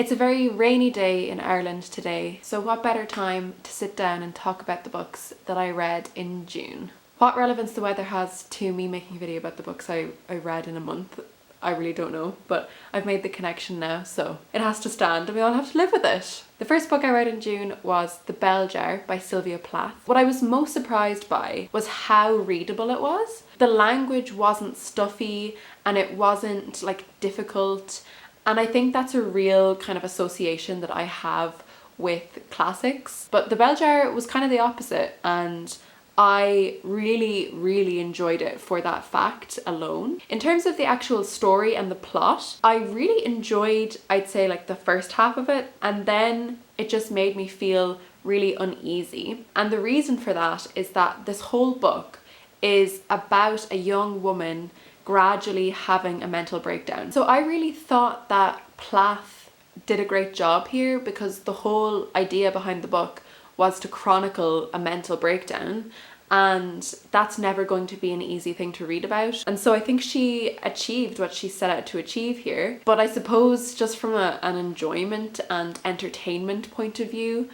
It's a very rainy day in Ireland today, so what better time to sit down and talk about the books that I read in June. What relevance the weather has to me making a video about the books I read in a month, I really don't know, but I've made the connection now, so it has to stand and we all have to live with it. The first book I read in June was The Bell Jar by Sylvia Plath. What I was most surprised by was how readable it was. The language wasn't stuffy and it wasn't like difficult, and I think that's a real kind of association that I have with classics. But The Bell Jar was kind of the opposite, and I really enjoyed it for that fact alone. In terms of the actual story and the plot, I really enjoyed, I'd say, like the first half of it, and then it just made me feel really uneasy. And the reason for that is that this whole book is about a young woman gradually having a mental breakdown. So I really thought that Plath did a great job here, because the whole idea behind the book was to chronicle a mental breakdown, and that's never going to be an easy thing to read about. And so I think she achieved what she set out to achieve here. But I suppose just from an enjoyment and entertainment point of view,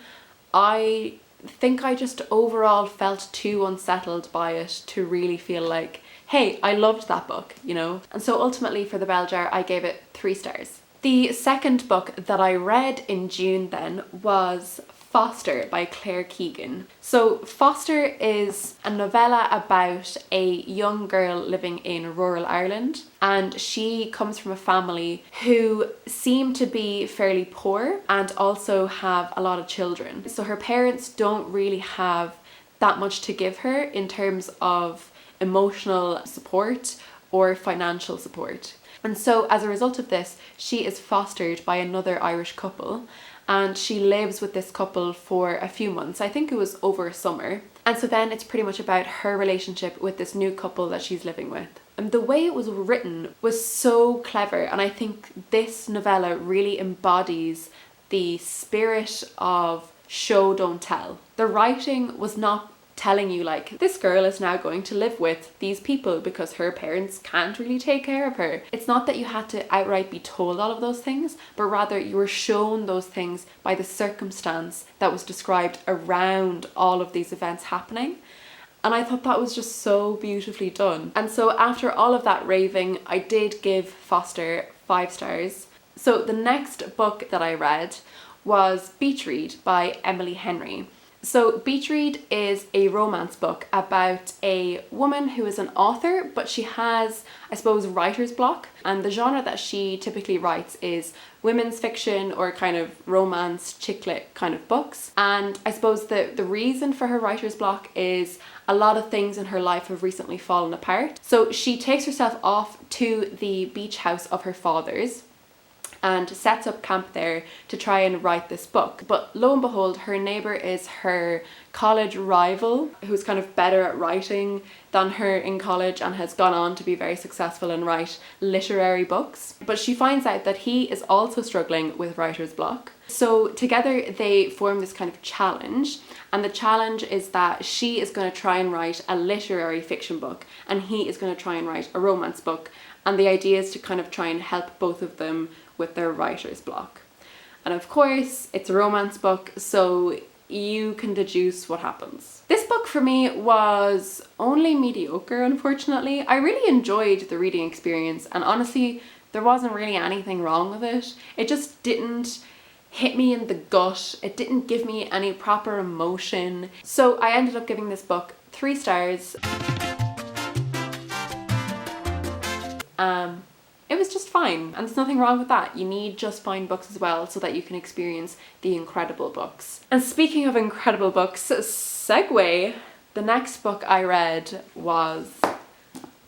I think I just overall felt too unsettled by it to really feel like, hey, I loved that book, you know? And so ultimately for The Bell Jar, I gave it 3 stars. The second book that I read in June then was Foster by Claire Keegan. So Foster is a novella about a young girl living in rural Ireland, and she comes from a family who seem to be fairly poor and also have a lot of children. So her parents don't really have that much to give her in terms of emotional support or financial support. And so as a result of this, she is fostered by another Irish couple, and she lives with this couple for a few months. I think it was over a summer. And so then it's pretty much about her relationship with this new couple that she's living with. And the way it was written was so clever, and I think this novella really embodies the spirit of show don't tell. The writing was not telling you like, this girl is now going to live with these people because her parents can't really take care of her. It's not that you had to outright be told all of those things, but rather you were shown those things by the circumstance that was described around all of these events happening. And I thought that was just so beautifully done. And so after all of that raving, I did give Foster 5 stars. So the next book that I read was Beach Read by Emily Henry. So Beach Read is a romance book about a woman who is an author, but she has, I suppose, writer's block. And the genre that she typically writes is women's fiction or kind of romance, chick lit kind of books. And I suppose the reason for her writer's block is a lot of things in her life have recently fallen apart. So she takes herself off to the beach house of her father's and sets up camp there to try and write this book. But lo and behold, her neighbour is her college rival, who's kind of better at writing than her in college and has gone on to be very successful and write literary books. But she finds out that he is also struggling with writer's block. So together they form this kind of challenge, and the challenge is that she is going to try and write a literary fiction book and he is going to try and write a romance book. And the idea is to kind of try and help both of them with their writer's block. And of course, it's a romance book, so you can deduce what happens. This book for me was only mediocre, unfortunately. I really enjoyed the reading experience, and honestly, there wasn't really anything wrong with it. It just didn't hit me in the gut. It didn't give me any proper emotion. So I ended up giving this book 3 stars. It was just fine, and there's nothing wrong with that. You need just fine books as well so that you can experience the incredible books. And speaking of incredible books, segue, the next book I read was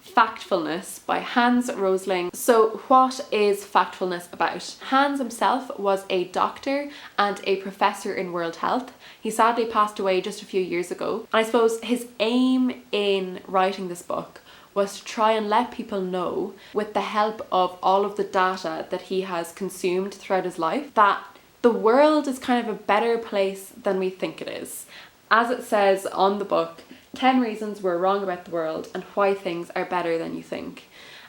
Factfulness by Hans Rosling. So what is Factfulness about? Hans himself was a doctor and a professor in world health. He sadly passed away just a few years ago. And I suppose his aim in writing this book was to try and let people know, with the help of all of the data that he has consumed throughout his life, that the world is kind of a better place than we think it is. As it says on the book, 10 reasons we're wrong about the world and why things are better than you think.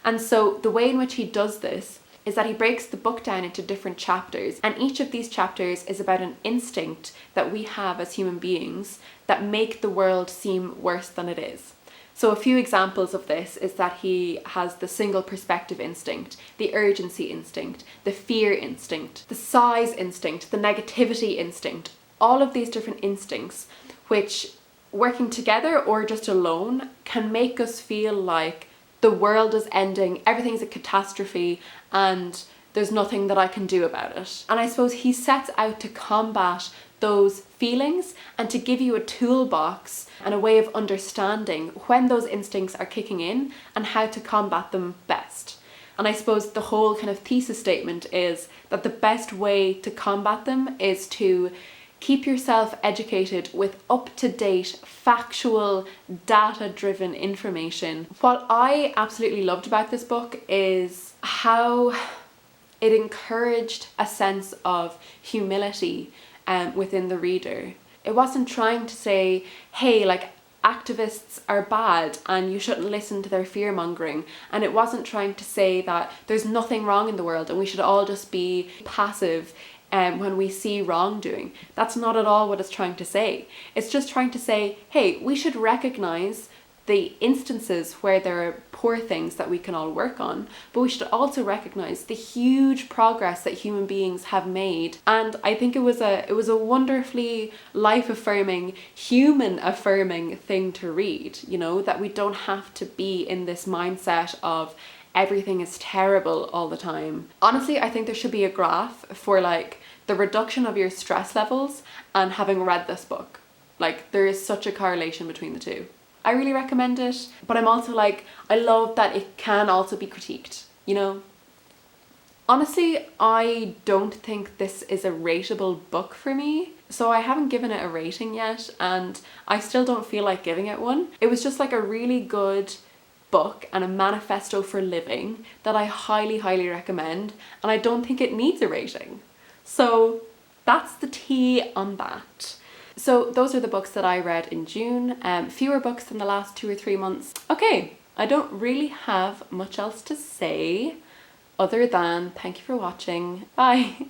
And so the way in which he does this is that he breaks the book down into different chapters, and each of these chapters is about an instinct that we have as human beings that make the world seem worse than it is. So a few examples of this is that he has the single perspective instinct, the urgency instinct, the fear instinct, the size instinct, the negativity instinct, all of these different instincts which, working together or just alone, can make us feel like the world is ending, everything's a catastrophe, and there's nothing that I can do about it. And I suppose he sets out to combat those feelings and to give you a toolbox and a way of understanding when those instincts are kicking in and how to combat them best. And I suppose the whole kind of thesis statement is that the best way to combat them is to keep yourself educated with up-to-date, factual, data-driven information. What I absolutely loved about this book is how it encouraged a sense of humility within the reader. It wasn't trying to say, hey, like, activists are bad and you shouldn't listen to their fear-mongering. And it wasn't trying to say that there's nothing wrong in the world and we should all just be passive when we see wrongdoing. That's not at all what it's trying to say. It's just trying to say, hey, we should recognize the instances where there are poor things that we can all work on, but we should also recognize the huge progress that human beings have made. And I think it was a wonderfully life-affirming, human-affirming thing to read, you know, that we don't have to be in this mindset of everything is terrible all the time. Honestly, I think there should be a graph for like the reduction of your stress levels and having read this book. Like, there is such a correlation between the two. I really recommend it, but I'm also like, I love that it can also be critiqued, you know? Honestly, I don't think this is a rateable book for me, so I haven't given it a rating yet, and I still don't feel like giving it one. It was just like a really good book and a manifesto for living that I highly, highly recommend, and I don't think it needs a rating. So that's the tea on that. So those are the books that I read in June, fewer books than the last 2 or 3 months. Okay, I don't really have much else to say other than thank you for watching. Bye.